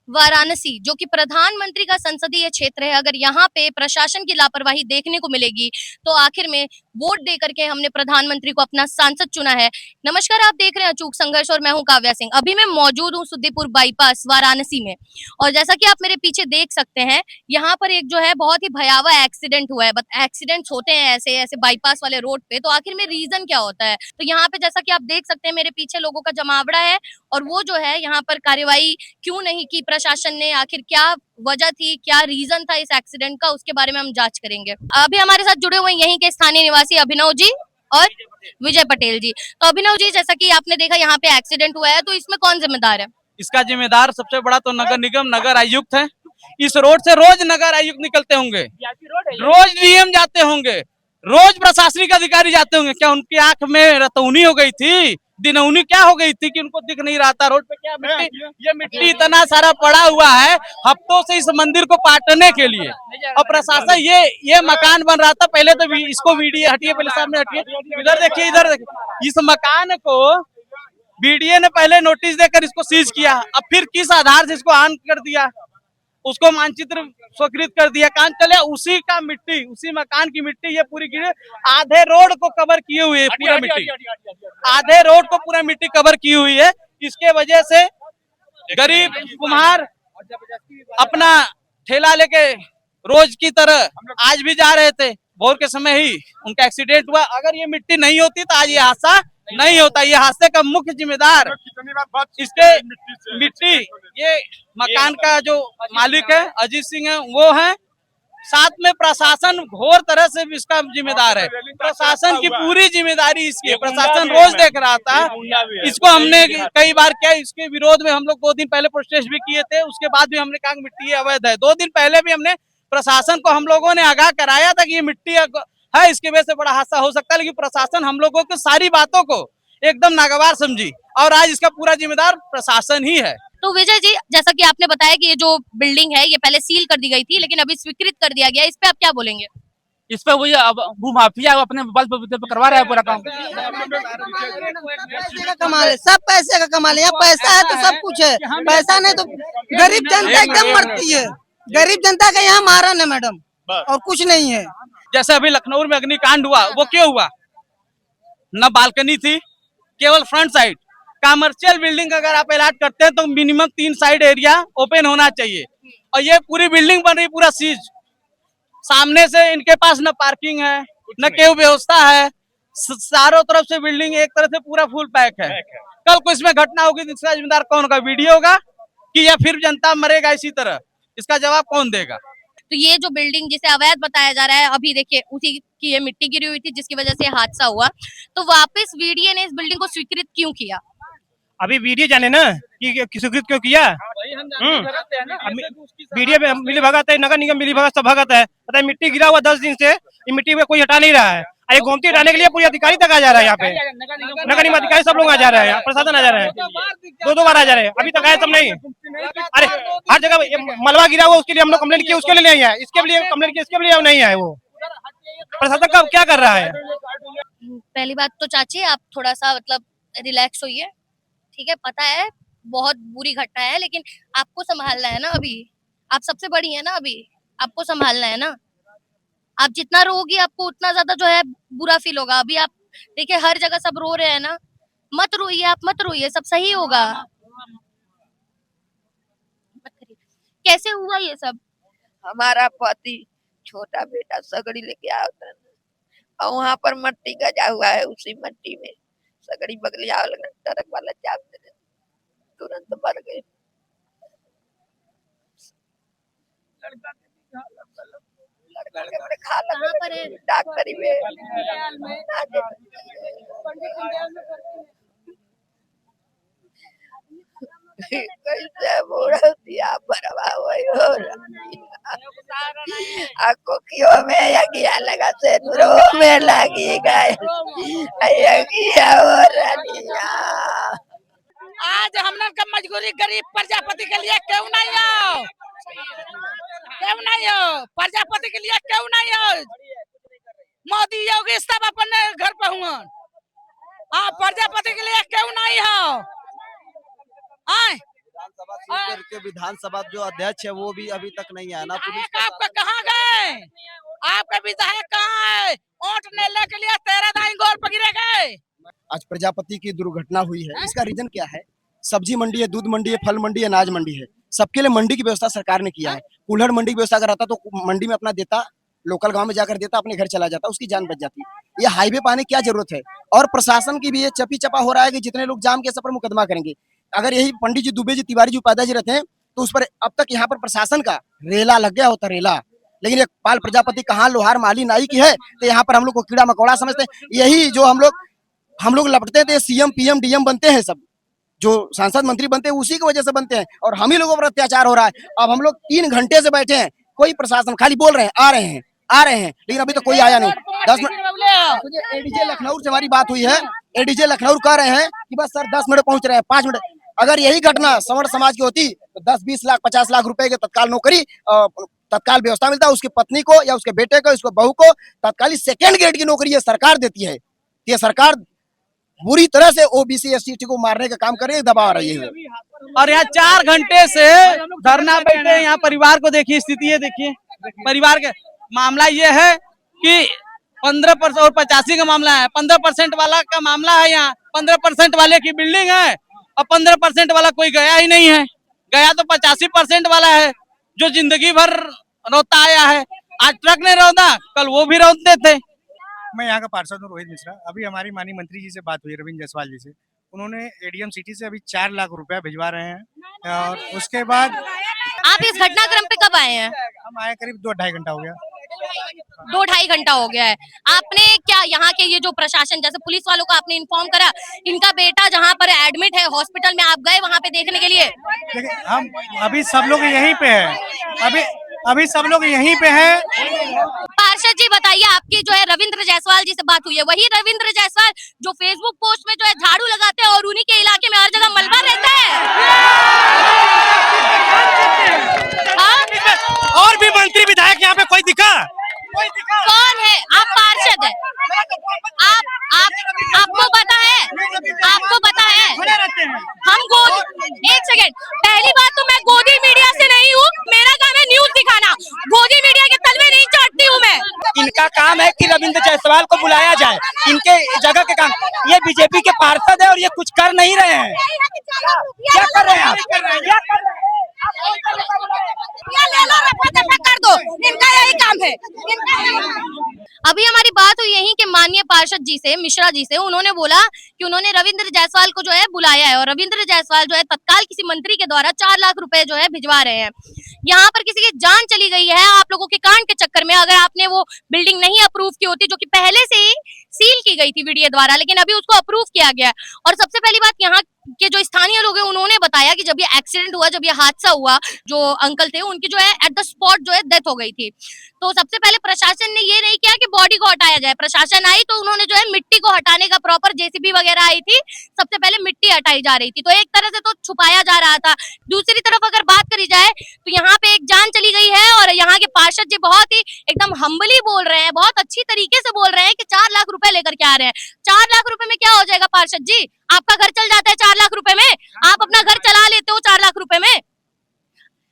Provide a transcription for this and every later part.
वाराणसी जो कि प्रधानमंत्री का संसदीय क्षेत्र है, अगर यहाँ पे प्रशासन की लापरवाही देखने को मिलेगी तो आखिर में वोट दे करके हमने प्रधानमंत्री को अपना सांसद चुना है। नमस्कार, आप देख रहे हैं अचूक संघर्ष और मैं हूं काव्या सिंह। अभी मैं मौजूद हूं सुद्दीपुर बाईपास वाराणसी में, और जैसा कि आप मेरे पीछे देख सकते हैं, यहाँ पर एक जो है बहुत ही भयावह एक्सीडेंट हुआ है। बट एक्सीडेंट्स होते हैं ऐसे ऐसे बाईपास वाले रोड पे, तो आखिर में रीजन क्या होता है? तो यहाँ पे जैसा कि आप देख सकते हैं मेरे पीछे लोगों का जमावड़ा है, और वो जो है यहाँ पर कार्यवाही क्यों नहीं की प्रशासन ने, आखिर क्या वजह थी, क्या रीजन था इस एक्सीडेंट का, उसके बारे में हम जांच करेंगे। अभी हमारे साथ जुड़े हुए यहीं के स्थानीय निवासी अभिनव जी और विजय पटेल जी। तो अभिनव जी, जैसा कि आपने देखा यहाँ पे एक्सीडेंट हुआ है, तो इसमें कौन जिम्मेदार है? इसका जिम्मेदार सबसे बड़ा तो नगर निगम, नगर आयुक्त है। इस रोड से रोज नगर आयुक्त निकलते होंगे, रोज डीएम जाते होंगे, रोज प्रशासनिक अधिकारी जाते होंगे। क्या उनकी आंख में रतौनी हो गई थी, दिनौनी क्या हो गई थी कि उनको दिख नहीं रहा था रोड पे? क्या मिट्टी, ये मिट्टी इतना सारा पड़ा हुआ है हफ्तों से इस मंदिर को पाटने के लिए। और प्रशासन ये मकान बन रहा था पहले, तो इसको वीडियो हटिए, पहले सामने हटिए, इधर देखिए, इधर देखिए। इस मकान को बीडीए ने पहले नोटिस देकर इसको सीज किया, अब फिर किस आधार से इसको ऑन कर दिया, उसको मानचित्र स्वीकृत कर दिया। काम चले उसी का मिट्टी, उसी मकान की मिट्टी ये पूरी गिरे, आधे रोड को कवर किए हुए है पूरा मिट्टी, आधे रोड को पूरा मिट्टी कवर की हुई है। इसके वजह से गरीब कुम्हार अपना ठेला लेके रोज की तरह आज भी जा रहे थे, भोर के समय ही उनका एक्सीडेंट हुआ। अगर ये मिट्टी नहीं होती तो आज ये हादसा नहीं होता। ये हादसे का मुख्य जिम्मेदार इसके मिट्टी, ये मकान का जो मालिक है अजीत सिंह है, वो है। साथ में प्रशासन घोर तरह से इसका जिम्मेदार है। प्रशासन की पूरी जिम्मेदारी इसकी है। प्रशासन रोज देख रहा था इसको। हमने कई बार क्या इसके विरोध में हम लोग 2 दिन पहले प्रोटेस्ट भी किए थे, उसके बाद भी हमने कहा मिट्टी अवैध है। 2 दिन पहले भी हमने प्रशासन को हम लोगों ने आगाह कराया था कि ये मिट्टी है, इसकी वजह से बड़ा हादसा हो सकता है, लेकिन प्रशासन हम लोगों की सारी बातों को एकदम नागवार समझी, और आज इसका पूरा जिम्मेदार प्रशासन ही है। तो विजय जी, जैसा कि आपने बताया कि ये जो बिल्डिंग है ये पहले सील कर दी गई थी, लेकिन अभी स्वीकृत कर दिया गया, इस पे आप क्या बोलेंगे? इस पे वही भूमाफिया अपने बल पे करवा रहा है पूरा काम। पैसे का कमाल है, सब पैसे का कमाल है। यहाँ पैसा है तो सब कुछ है, पैसा नहीं तो गरीब जनता एकदम मरती है। गरीब जनता का यहाँ मारन है मैडम, और कुछ नहीं है। जैसे अभी लखनऊ में अग्निकांड हुआ, वो क्यों हुआ? न बालकनी थी, केवल फ्रंट साइड। कमर्शियल बिल्डिंग अगर आप अलॉट करते हैं तो मिनिमम 3 साइड एरिया ओपन होना चाहिए, और ये पूरी बिल्डिंग बन रही पूरा सीज। सामने से इनके पास न पार्किंग है, न केव व्यवस्था है, चारों तरफ से बिल्डिंग एक तरह से पूरा फुल पैक है। कल को इसमें घटना होगी तो इसका जिम्मेदार कौन होगा? वीडियो होगा कि या फिर जनता मरेगा इसी तरह? इसका जवाब कौन देगा? तो ये जो बिल्डिंग जिसे अवैध बताया जा रहा है, अभी देखिए उसी की ये मिट्टी गिरी हुई थी जिसकी वजह से हादसा हुआ, तो वापस वीडीए ने इस बिल्डिंग को स्वीकृत क्यों किया? अभी वीडियो जाने ना कि स्वीकृत क्यों किया। वीडियो में मिली भगत है, नगर निगम मिली भगत सब भगत है। पता है मिट्टी गिरा हुआ 10 दिन से, ये मिट्टी में कोई हटा नहीं रहा है। अरे गोमती हटाने के लिए पूरे अधिकारी तक आ जा रहा है यहाँ पे, नगर निगम अधिकारी सब लोग आ जा रहे हैं, प्रशासन आ जा रहे हैं, 2 बार आ जा रहे हैं, अभी तक आए सब नहीं। अरे हर जगह मलबा गिरा हुआ, उसके लिए हम लोग कंप्लेंट किए, उसके लिए नहीं आए, इसके लिए कंप्लेंट किए, इसके लिए नहीं आए। वो प्रशासन का क्या कर रहा है? पहली बात तो चाची, आप थोड़ा सा मतलब रिलैक्स होइए, ठीक है? पता है बहुत बुरी घटना है, लेकिन आपको संभालना है ना। अभी आप सबसे बड़ी है ना, अभी आपको संभालना है ना। आप जितना रोगी आपको उतना ज्यादा जो है बुरा फील होगा। अभी आप देखिए हर जगह सब रो रहे हैं ना, मत रोइए, आप मत रोइए, सब सही होगा। कैसे हुआ ये सब? हमारा पति छोटा बेटा सगड़ी लेके आया था, और वहाँ पर मट्टी गजा हुआ है, उसी मट्टी में सगड़ी बगलिया ट्रक वाला चाप दे, तुरंत मर गए। डॉक्टरी में कैसे बोरा दिया बरवा आपको क्यों में यगिया लगा से रो में लगी गए यगिया आज हम लोग का मजबूरी गरीब प्रजापति के लिए क्यों नहीं हो? क्यों नहीं हो? प्रजापति के लिए क्यों नहीं हो? मोदी योगी सब अपने घर पे हुआ, हाँ, प्रजापति के लिए क्यों नहीं हो? विधानसभा सीट के विधानसभा जो अध्यक्ष है वो भी अभी तक नहीं आया ना। विधायक आपका कहाँ गए? आपके विधायक कहाँ है? वोट लेने के लिए तेरे दाई गोर पकड़े गए। आज प्रजापति की दुर्घटना हुई है, इसका रीजन क्या है? सब्जी मंडी है, दूध मंडी है, फल मंडी है, अनाज मंडी है, सबके लिए मंडी की व्यवस्था सरकार ने किया है। कुल्हड़ मंडी की व्यवस्था अगर रहता तो मंडी में अपना देता, लोकल गांव में जाकर देता, अपने घर चला जाता, उसकी जान बच जाती। ये हाईवे पाने की क्या जरूरत है? और प्रशासन की भी ये चपी चपा हो रहा है कि जितने लोग जाम के सफर मुकदमा करेंगे। अगर यही पंडित जी, दुबे जी, तिवारी जी, उपाध्याय जी रहते हैं तो उस पर अब तक यहाँ पर प्रशासन का रेला लग गया होता, रेला। लेकिन ये पाल प्रजापति कहाँ लोहार माली नाई की है तो यहाँ पर हम लोग को कीड़ा मकोड़ा समझते हैं। यही जो हम लोग लपटते थे, सीएम पीएम डीएम बनते हैं, सब जो सांसद मंत्री बनते हैं उसी की वजह से बनते हैं और हम ही लोगों पर अत्याचार हो रहा है। अब हम लोग 3 घंटे से बैठे हैं, कोई प्रशासन खाली बोल रहे हैं आ रहे हैं लेकिन अभी तो कोई आया नहीं। 10 मिनट एडीजे लखनऊ से हमारी बात हुई है, एडीजे लखनऊ कह रहे हैं कि बस सर 10 मिनट पहुंच रहे हैं, 5 मिनट। अगर यही घटना सवर्ण समाज की होती तो 10-20 लाख 50 लाख रुपए के तत्काल नौकरी, तत्काल व्यवस्था मिलता, उसकी पत्नी को या उसके बेटे को, उसको बहू को तत्काल सेकंड ग्रेड की नौकरी ये सरकार देती है। ये सरकार बुरी तरह से ओबीसी एसटी को मारने का काम कर रही है, दबा रही है। और यहाँ 4 घंटे से धरना बैठे हैं। यहाँ परिवार को देखिए, स्थिति है देखिए। परिवार का मामला ये है कि 15% और 85 का मामला है। 15% वाला का मामला है। यहाँ 15% वाले की बिल्डिंग है और 15% वाला कोई गया ही नहीं है। गया तो 85% वाला है जो जिंदगी भर रोता आया है। आज ट्रक नहीं रौदा, कल वो भी रौदते थे। मैं यहाँ का पार्षद हूँ रोहित मिश्रा। अभी हमारी माननीय मंत्री जी से बात हुई, रविंद्र जायसवाल जी से। उन्होंने एडीएम सिटी से अभी 4 लाख रुपया भिजवा रहे हैं और उसके बाद आप इस घटनाक्रम पे कब आए हैं? हम आए करीब 2-2.5 घंटा हो गया। 2-2.5 घंटा हो गया है। आपने क्या यहाँ के ये जो प्रशासन, जैसे पुलिस वालों को आपने इन्फॉर्म करा, इनका बेटा जहाँ पर एडमिट है हॉस्पिटल में, आप गए वहाँ पे देखने के लिए? देखिए हम अभी सब लोग यहीं पे हैं, अभी सब लोग यहीं पे हैं। पार्षद जी बताइए, आपकी जो है रविंद्र जायसवाल जी से बात हुई है, वही रविंद्र जायसवाल जो फेसबुक पोस्ट में जो है झाड़ू लगाते हैं और उन्हीं के इलाके में हर जगह मलबा रहता है। और भी मंत्री विधायक यहाँ पे कोई दिखा? कौन है? आप पार्षद है, आपको पता है? एक सेकंड, पहली बात तो मैं गोदी मीडिया से नहीं हूँ, मेरा काम है न्यूज दिखाना। गोदी मीडिया के तलवे नहीं चाटती हूँ मैं। इनका काम है कि रविंद्र जायसवाल को बुलाया जाए, इनके जगह के काम। ये बीजेपी के पार्षद है और ये कुछ कर नहीं रहे हैं। क्या कर रहे हैं आप? कर दो, इनका यही काम है। अभी हमारी बात हुई यहीं के माननीय पार्षद जी से, मिश्रा जी से। उन्होंने बोला कि उन्होंने रविंद्र जायसवाल को जो है बुलाया है और रविंद्र जायसवाल जो है तत्काल किसी मंत्री के द्वारा 4 लाख रुपए जो है भिजवा रहे हैं। यहाँ पर किसी की जान चली गई है आप लोगों के कांड के चक्कर में। अगर आपने वो बिल्डिंग नहीं अप्रूव की होती, जो कि पहले से ही सील की गई थी वीडियो द्वारा, लेकिन अभी उसको अप्रूव किया गया। और सबसे पहली बात, यहाँ के जो स्थानीय लोग हैं उन्होंने बताया कि जब ये एक्सीडेंट हुआ, जब ये हादसा हुआ, जो अंकल थे उनकी जो है एट द स्पॉट जो है डेथ हो गई थी। तो सबसे पहले प्रशासन ने ये नहीं किया कि बॉडी को हटाया जाए। प्रशासन आई तो उन्होंने जो है मिट्टी को हटाने का, प्रॉपर जेसीबी वगैरह आई थी, सबसे पहले मिट्टी हटाई जा रही थी। तो एक तरह से तो छुपाया जा रहा था। दूसरी तरफ अगर बात करी जाए तो यहाँ पे एक जान चली गई है और यहाँ के पार्षद जी बहुत ही एकदम हम्बली बोल रहे हैं, बहुत अच्छी तरीके से बोल रहे हैं कि 4 लाख रुपए लेकर के आ रहे हैं। 4 लाख रुपए में क्या हो जाएगा पार्षद जी? आपका घर चल जाता है 4 लाख रुपए में? आप अपना घर चला लेते हो 4 लाख रुपए में?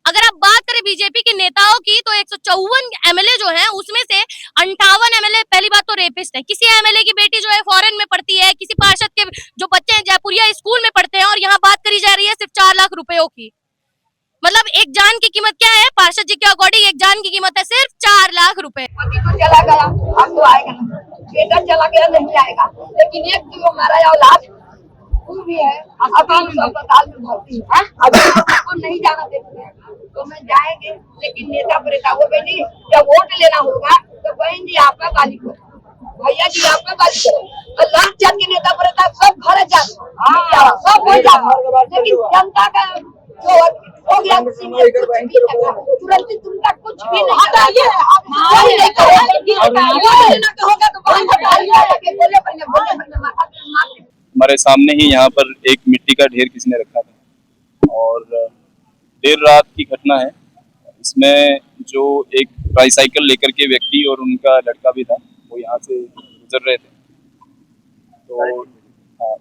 अगर आप बात करें बीजेपी के नेताओं की तो 154 एमएलए जो हैं उसमें से 58 एमएलए पहली बात तो रेपिस्ट है। किसी एमएलए की बेटी जो है फॉरेन में पढ़ती है, किसी पार्षद के जो बच्चे हैं जयपुरिया स्कूल में पढ़ते हैं, और यहाँ बात करी जा रही है सिर्फ 4 लाख रुपयों की। मतलब एक जान की कीमत क्या है पार्षद जी के अकॉर्डिंग? एक जान की कीमत है सिर्फ 4 लाख रुपए। चला गया, अब तो आएगा ना, बेटा चला गया नहीं आएगा, लेकिन एक जो हमारा औलाद वो भी है, अभी अस्पताल में भर्ती है, अभी उसको नहीं जाना देते तो मैं जाएंगे। लेकिन नेता प्रेता वो बहनी जब वोट लेना होगा तो बहन जी आपका गाली करो, भैया जी आपका गाली करो, तो लाख चंद के नेता प्रेता सब घर जा सब हो जाए, लेकिन जनता का जो हो गया तुरंत तुमका कुछ भी नहीं हटाइए, कोई नहीं कहोगा तो हमारे सामने ही यहाँ पर एक मिट्टी का ढेर किसी ने रखा था और देर रात की घटना है। इसमें जो एक ट्राईसाइकिल लेकर के व्यक्ति और उनका लड़का भी था, वो यहाँ से गुजर रहे थे। तो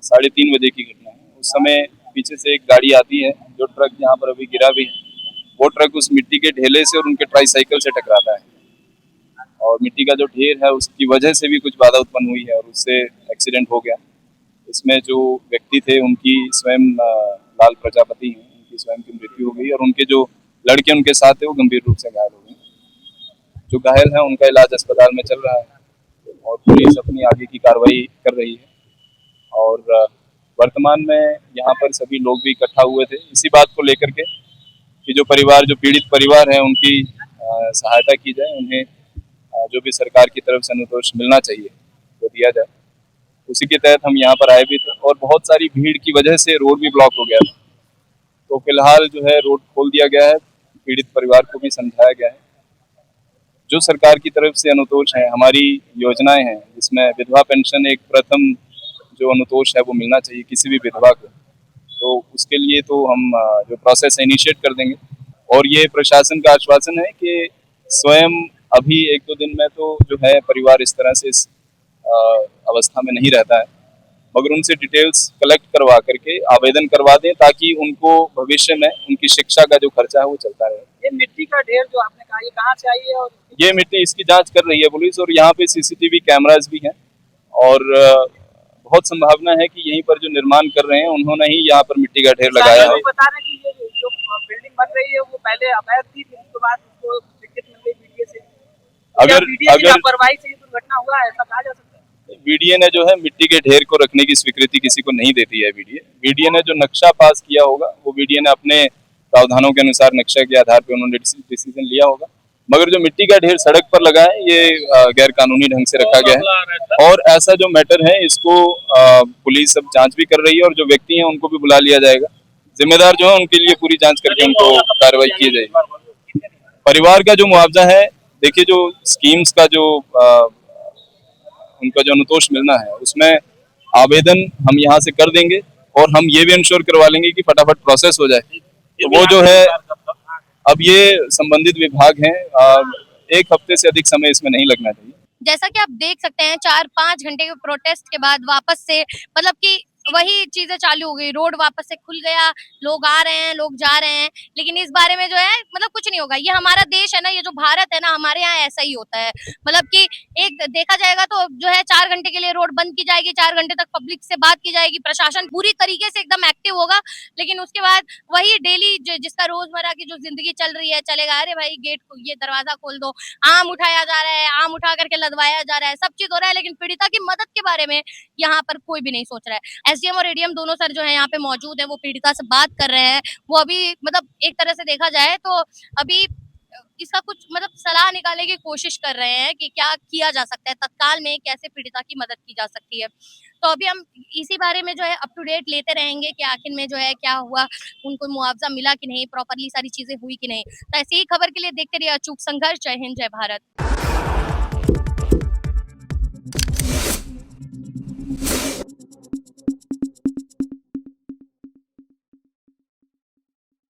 3:30 बजे की घटना है। उस समय पीछे से एक गाड़ी आती है जो ट्रक यहाँ पर अभी गिरा भी है, वो ट्रक उस मिट्टी के ढेले से और उनके ट्राईसाइकिल से टकराता है और मिट्टी का जो ढेर है उसकी वजह से भी कुछ बाधा उत्पन्न हुई है और उससे एक्सीडेंट हो गया। इसमें जो व्यक्ति थे उनकी स्वयं लाल प्रजापति हैं, उनकी स्वयं की मृत्यु हो गई और उनके जो लड़के उनके साथ थे वो गंभीर रूप से घायल हो गए। जो घायल है उनका इलाज अस्पताल में चल रहा है और पुलिस अपनी आगे की कार्रवाई कर रही है और वर्तमान में यहाँ पर सभी लोग भी इकट्ठा हुए थे इसी बात को लेकर के कि जो पीड़ित परिवार है उनकी सहायता की जाए, उन्हें जो भी सरकार की तरफ से अनुतोष मिलना चाहिए वो दिया जाए। उसी के तहत हम यहाँ पर आए भी थे और बहुत सारी भीड़ की वजह से रोड भी ब्लॉक हो गया था, तो फिलहाल जो है रोड खोल दिया गया है, पीड़ित परिवार को भी समझाया गया है। जो सरकार की तरफ से अनुतोष है, हमारी योजनाएं हैं जिसमें विधवा पेंशन एक प्रथम जो अनुतोष है वो मिलना चाहिए किसी भी विधवा को, तो उसके लिए तो हम जो प्रोसेस है इनिशिएट कर देंगे और ये प्रशासन का आश्वासन है कि स्वयं अभी 1-2 दिन में तो जो है परिवार इस तरह से इस अवस्था में नहीं रहता है, मगर उनसे डिटेल्स कलेक्ट करवा करके आवेदन करवा दें ताकि उनको भविष्य में उनकी शिक्षा का जो खर्चा है वो चलता रहे। ये मिट्टी का ढेर जो आपने कहा, ये कहाँ से आई है? और ये मिट्टी इसकी जांच कर रही है पुलिस और यहाँ पे सीसीटीवी कैमरास भी हैं और बहुत संभावना है कि यहीं पर जो निर्माण कर रहे हैं उन्होंने ही यहाँ पर मिट्टी का ढेर लगाया है। बता रहे कि ये जो बिल्डिंग बन रही है वो पहले अवैध थी, फिर उसके बाद उसको स्वीकृति मिल गई बीडीए से। अगर लापरवाही से दुर्घटना हुआ है ऐसा कहा जा सकता है? बीडीए ने जो है मिट्टी के ढेर को रखने की स्वीकृति किसी को नहीं देती है। बीडीए ने जो नक्शा पास किया होगा वो बीडीए ने अपने प्रावधानों के अनुसार नक्शा के आधार पर उन्होंने डिसीजन लिया होगा, मगर जो मिट्टी का ढेर सड़क पर लगा है ये गैर कानूनी ढंग से रखा गया है और ऐसा जो मैटर है इसको पुलिस अब जांच भी कर रही है और जो व्यक्ति हैं उनको भी बुला लिया जाएगा। जिम्मेदार जो है उनके लिए पूरी जांच करके उनको कार्रवाई की जाएगी। परिवार का जो मुआवजा है, देखिए जो स्कीम्स का जो उनका जो अनुतोष मिलना है उसमें आवेदन हम यहाँ से कर देंगे और हम ये भी इंश्योर करवा लेंगे कि फटाफट प्रोसेस हो जाए। तो वो जो है अब ये संबंधित विभाग हैं, 1 हफ्ते से अधिक समय इसमें नहीं लगना चाहिए। जैसा कि आप देख सकते हैं 4-5 घंटे के प्रोटेस्ट के बाद वापस से मतलब कि वही चीजें चालू हो गई, रोड वापस से खुल गया, लोग आ रहे हैं, लोग जा रहे हैं, लेकिन इस बारे में जो है मतलब कुछ नहीं होगा। ये हमारा देश है ना, ये जो भारत है ना, हमारे यहाँ ऐसा ही होता है। मतलब कि एक देखा जाएगा तो जो है 4 घंटे के लिए रोड बंद की जाएगी, 4 घंटे तक पब्लिक से बात की जाएगी, प्रशासन पूरी तरीके से एकदम एक्टिव होगा, लेकिन उसके बाद वही डेली जिसका रोजमर्रा की जो जिंदगी चल रही है चलेगा। अरे भाई गेट ये दरवाजा खोल दो, आम उठाया जा रहा है, आम उठा करके लदवाया जा रहा है, सब चीज हो रहा है, लेकिन पीड़िता की मदद के बारे में यहाँ पर कोई भी नहीं सोच रहा है। एसडीएम और एडीएम दोनों सर जो है यहाँ पे मौजूद है, वो पीड़िता से बात कर रहे हैं। वो अभी मतलब एक तरह से देखा जाए तो अभी इसका कुछ मतलब सलाह निकालने की कोशिश कर रहे हैं कि क्या किया जा सकता है, तत्काल में कैसे पीड़िता की मदद की जा सकती है। तो अभी हम इसी बारे में जो है अप टू डेट लेते रहेंगे कि आखिर में जो है क्या हुआ, उनको मुआवजा मिला कि नहीं, प्रॉपरली सारी चीजें हुई कि नहीं। तो ऐसी ही खबर के लिए देखते रहिए अचूक संघर्ष। जय हिंद, जय भारत।